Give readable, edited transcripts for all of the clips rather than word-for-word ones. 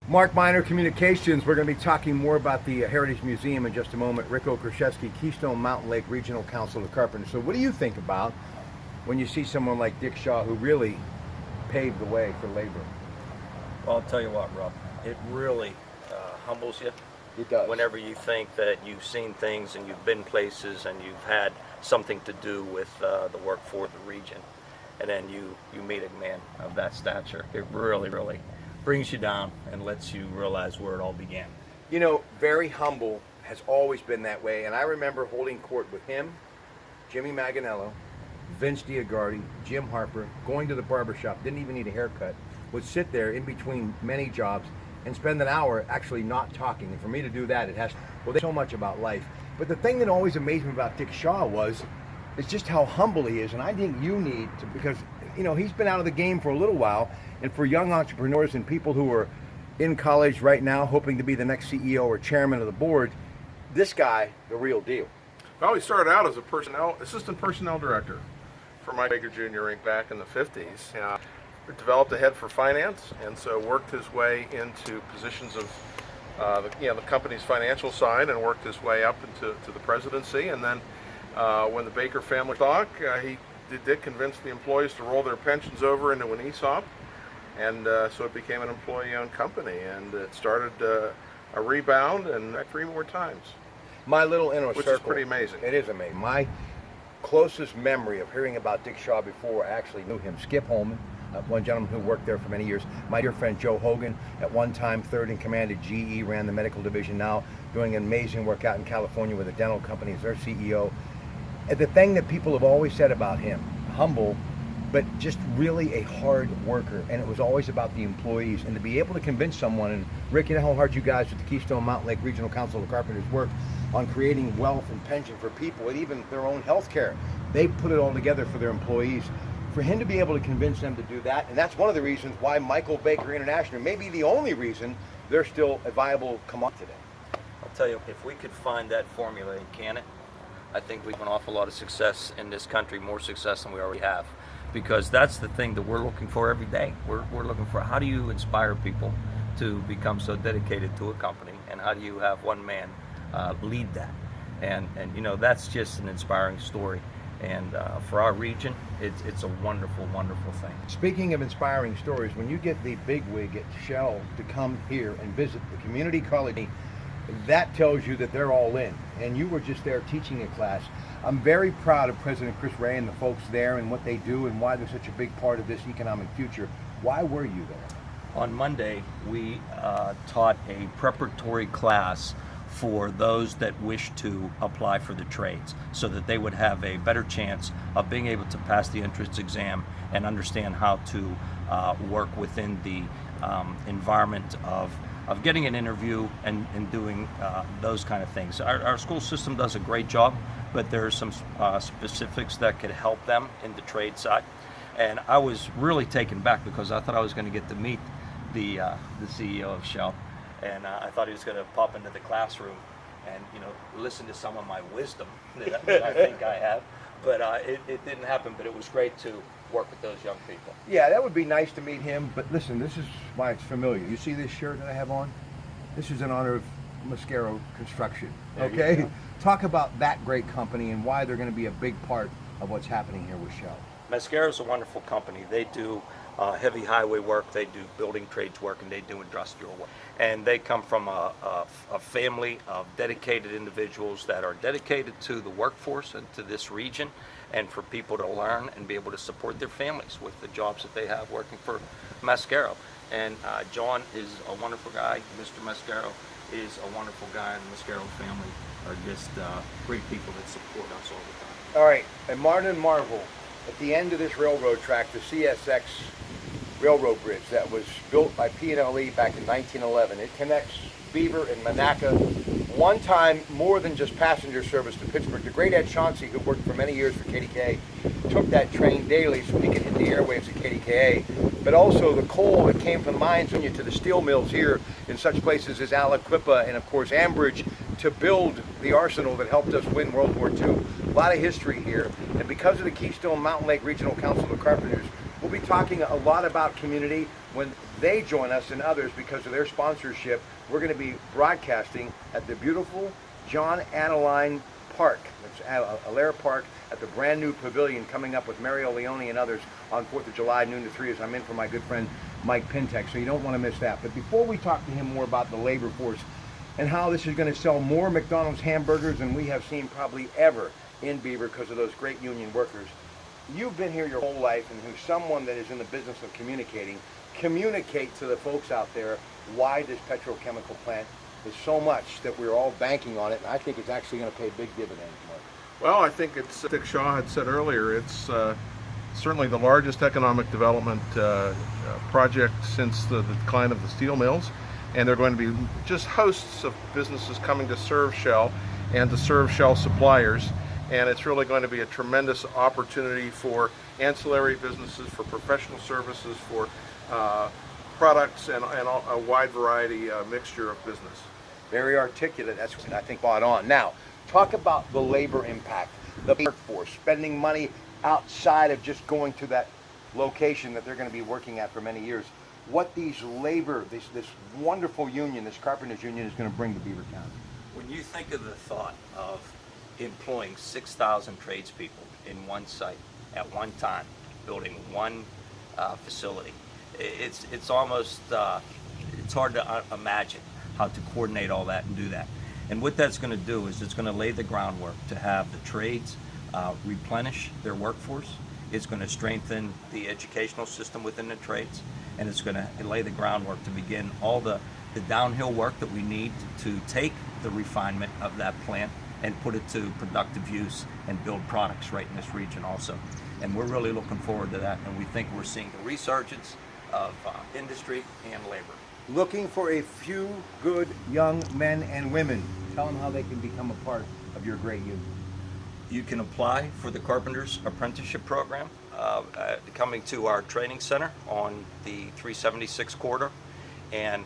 Mark Miner Communications. We're going to be talking more about the Heritage Museum in just a moment. Rick Okreshevsky, Keystone Mountain Lake Regional Council of Carpenters. So what do you think about when you see someone like Dick Shaw, who really paved the way for labor? Well, I'll tell you what, Rob, it really humbles you. It does. Whenever you think that you've seen things and you've been places and you've had something to do with the work for the region, and then you meet a man of that stature, it really, really brings you down and lets you realize where it all began. You know, very humble, has always been that way. And I remember holding court with him, Jimmy Manganiello, Vince Diagardi, Jim Harper, going to the barbershop, didn't even need a haircut, would sit there in between many jobs and spend an hour actually not talking. And for me to do that, it has, well, there's so much about life. But the thing that always amazed me about Dick Shaw is just how humble he is. And I think you need to, because, you know, he's been out of the game for a little while. And for young entrepreneurs and people who are in college right now hoping to be the next CEO or chairman of the board, this guy, the real deal. Well, he started out as a assistant personnel director for Mike Baker Jr. Inc. back in the 50s. Developed a head for finance, and so worked his way into positions of the company's financial side, and worked his way up into the presidency. And then when the Baker family talk, he did convince the employees to roll their pensions over into an ESOP. And so it became an employee-owned company, and it started a rebound and 3 more times. My little inner circle. Which is pretty amazing. It is amazing. My closest memory of hearing about Dick Shaw before I actually knew him, Skip Holman, one gentleman who worked there for many years. My dear friend Joe Hogan, at one time third in command at GE, ran the medical division, now doing amazing work out in California with a dental company as their CEO. And the thing that people have always said about him, humble, but just really a hard worker, and it was always about the employees. And to be able to convince someone, and Rick, you know how hard you guys with the Keystone Mountain Lake Regional Council of Carpenters work on creating wealth and pension for people, and even their own health care. They put it all together for their employees. For him to be able to convince them to do that, and that's one of the reasons why Michael Baker International, maybe the only reason, they're still a viable commodity today. I'll tell you, if we could find that formula and can it, I think we've an awful lot of success in this country, more success than we already have. Because that's the thing that we're looking for every day. We're looking for, how do you inspire people to become so dedicated to a company, and how do you have one man lead that? And you know, that's just an inspiring story. And for our region, it's a wonderful, wonderful thing. Speaking of inspiring stories, when you get the bigwig at Shell to come here and visit the community college, that tells you that they're all in. And you were just there teaching a class. I'm very proud of President Chris Wray and the folks there and what they do and why they're such a big part of this economic future. Why were you there? On Monday, we taught a preparatory class for those that wish to apply for the trades, so that they would have a better chance of being able to pass the entrance exam and understand how to work within the environment of getting an interview and doing those kind of things. Our school system does a great job, but there are some specifics that could help them in the trade side. And I was really taken back because I thought I was going to get to meet the CEO of Shell, and I thought he was going to pop into the classroom and, you know, listen to some of my wisdom that I think I have. But it didn't happen. But it was great to work with those young people. Yeah, that would be nice to meet him. But listen, this is why it's familiar. You see this shirt that I have on? This is in honor of Mascaro Construction. Okay? Talk about that great company and why they're going to be a big part of what's happening here with Shell. Mascaro is a wonderful company. They do heavy highway work, they do building trades work, and they do industrial work. And they come from a family of dedicated individuals that are dedicated to the workforce and to this region, and for people to learn and be able to support their families with the jobs that they have working for Mascaro. And John is a wonderful guy. Mr. Mascaro is a wonderful guy, and the Mascaro family are just great people that support us all the time. All right, and Martin Marvel, at the end of this railroad track, the CSX railroad bridge that was built by P&LE back in 1911. It connects Beaver and Monaca, one time more than just passenger service to Pittsburgh. The great Ed Chauncey, who worked for many years for KDKA, took that train daily so he could hit the airwaves at KDKA. But also the coal that came from the mines to the steel mills here in such places as Aliquippa and of course Ambridge to build the arsenal that helped us win World War II. A lot of history here. And because of the Keystone Mountain Lake Regional Council of Carpenters, we'll be talking a lot about community, when they join us and others because of their sponsorship. We're going to be broadcasting at the beautiful John Adeline Park. It's Alaire Park at the brand new pavilion coming up with Mario Leone and others on 4th of July, noon to 3 as I'm in for my good friend Mike Pintek. So you don't want to miss that. But before we talk to him more about the labor force and how this is going to sell more McDonald's hamburgers than we have seen probably ever in Beaver because of those great union workers, you've been here your whole life, and who's someone that is in the business of communicating, communicate to the folks out there why this petrochemical plant is so much that we're all banking on it, and I think it's actually going to pay big dividends, Mark. Well, I think it's, Dick Shaw had said earlier, it's certainly the largest economic development project since the decline of the steel mills, and there are going to be just hosts of businesses coming to serve Shell and to serve Shell suppliers, and it's really going to be a tremendous opportunity for ancillary businesses, for professional services, for products, and a wide variety mixture of business. Very articulate. That's, I think, spot on. Now, talk about the labor impact, the workforce, spending money outside of just going to that location that they're going to be working at for many years. What these labor, this wonderful union, this carpenters union, is going to bring to Beaver County. When you think of the thought of employing 6,000 tradespeople in one site at one time, building one facility, it's almost it's hard to imagine how to coordinate all that and do that. And what that's going to do is it's going to lay the groundwork to have the trades replenish their workforce. It's going to strengthen the educational system within the trades, and it's going to lay the groundwork to begin all the downhill work that we need to take the refinement of that plant and put it to productive use and build products right in this region also. And we're really looking forward to that, and we think we're seeing the resurgence of industry and labor. Looking for a few good young men and women. Tell them how they can become a part of your great union. You can apply for the Carpenters Apprenticeship Program coming to our training center on the 376 corridor, and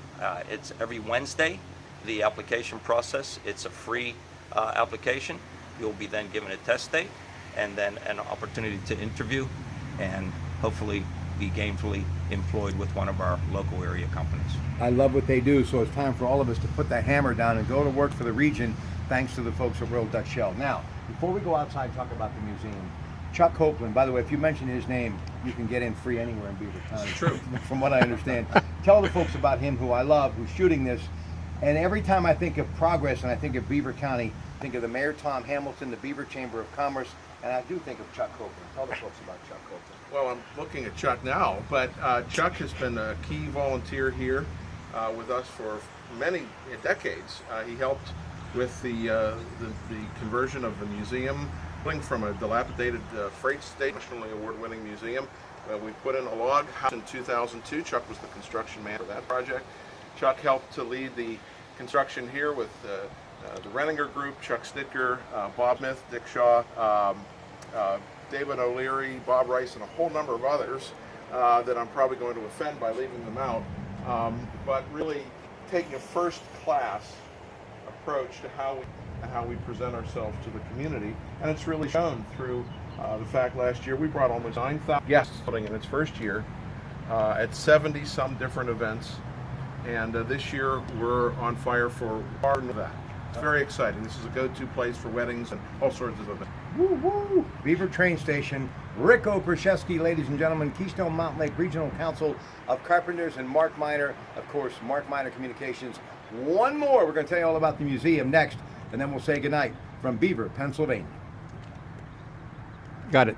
it's every Wednesday. The application process, it's a free application. You'll be then given a test date and then an opportunity to interview and hopefully be gainfully employed with one of our local area companies. I love what they do, so it's time for all of us to put the hammer down and go to work for the region, thanks to the folks at Royal Dutch Shell. Now, before we go outside and talk about the museum, Chuck Copeland, by the way, if you mention his name, you can get in free anywhere in Beaver County. It's true. From what I understand. Tell the folks about him, who I love, who's shooting this. And every time I think of progress and I think of Beaver County, I think of the Mayor Tom Hamilton, the Beaver Chamber of Commerce, and I do think of Chuck Copeland. Tell the folks about Chuck Copeland. Well, I'm looking at Chuck now, but Chuck has been a key volunteer here with us for many decades. He helped with the conversion of the museum, from a dilapidated freight state, nationally award-winning museum. We put in a log house in 2002. Chuck was the construction man for that project. Chuck helped to lead the construction here with the Renninger Group, Chuck Snitker, Bob Smith, Dick Shaw, David O'Leary, Bob Rice, and a whole number of others that I'm probably going to offend by leaving them out. But really taking a first-class approach to how we present ourselves to the community, and it's really shown through the fact last year we brought almost 9,000 guests in its first year at 70 some different events, and this year we're on fire for far more than that. It's very exciting. This is a go-to place for weddings and all sorts of events. Woo woo! Beaver train station. Rick Oprashevsky, ladies and gentlemen, Keystone Mountain Lake Regional Council of Carpenters, and Mark Miner, of course, Mark Miner Communications. One more. We're going to tell you all about the museum next, and then we'll say goodnight from Beaver, Pennsylvania. Got it.